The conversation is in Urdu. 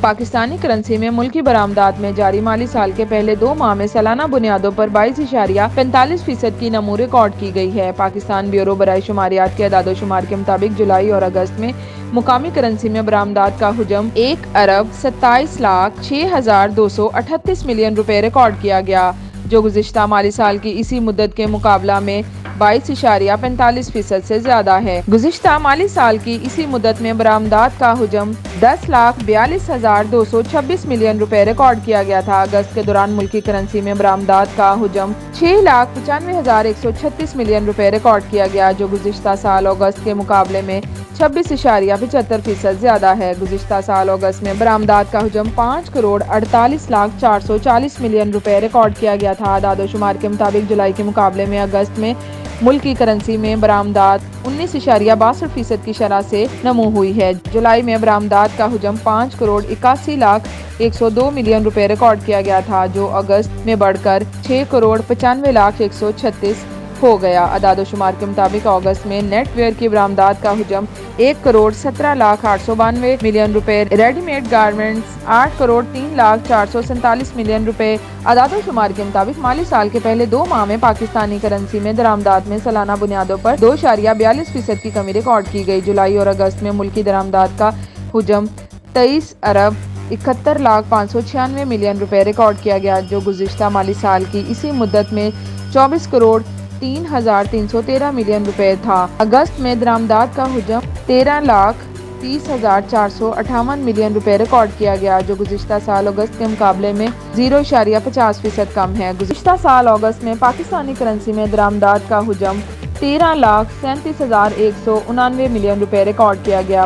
پاکستانی کرنسی میں ملکی برآمدات میں جاری مالی سال کے پہلے 2 ماہ میں سالانہ بنیادوں پر 22.45% کی نمو ریکارڈ کی گئی ہے۔ پاکستان بیورو برائے شماریات کے اعداد و شمار کے مطابق جولائی اور اگست میں مقامی کرنسی میں برآمدات کا حجم 1,27,06,238 ملین روپے ریکارڈ کیا گیا، جو گزشتہ مالی سال کی اسی مدت کے مقابلہ میں 22.45% سے زیادہ ہے۔ گزشتہ مالی سال کی اسی مدت میں برآمدات کا حجم 10,42,226 ملین روپے ریکارڈ کیا گیا تھا۔ اگست کے دوران ملکی کرنسی میں برآمدات کا حجم 6,95,136 ملین روپے ریکارڈ کیا گیا، جو گزشتہ سال اگست کے مقابلے میں 26.75% زیادہ ہے۔ گزشتہ سال اگست میں برآمدات کا حجم 5,48,04,40 ملین روپے ریکارڈ کیا گیا تھا۔ اعداد و شمار کے مطابق جولائی کے مقابلے میں اگست میں ملکی کرنسی میں برآمدات 19.62% کی شرح سے نمو ہوئی ہے۔ جولائی میں برآمدات کا حجم 5,81,102 ملین روپے ریکارڈ کیا گیا تھا، جو اگست میں بڑھ کر 6,95,136 ہو گیا۔ اعداد و شمار کے مطابق اگست میں نیٹ ویئر کی برآمدات کا حجم 1,17,892 ملین روپے، ریڈی میڈ گارمنٹس 8,03,447 ملین روپے۔ اعداد و شمار کے مطابق مالی سال کے پہلے 2 ماہ میں پاکستانی کرنسی میں درآمدات میں سالانہ بنیادوں پر 2.42% کی کمی ریکارڈ کی گئی۔ جولائی اور اگست میں ملکی درآمدات کا حجم 23,71,596 ملین روپے ریکارڈ کیا گیا، جو گزشتہ مالی سال کی اسی مدت میں 24,03,313 ملین روپے تھا۔ اگست میں درآمدات کا حجم 13,30,458 ملین روپے ریکارڈ کیا گیا، جو گزشتہ سال اگست کے مقابلے میں 0.50% کم ہے۔ گزشتہ سال اگست میں پاکستانی کرنسی میں درآمدات کا حجم 13,37,199 ملین روپے ریکارڈ کیا گیا۔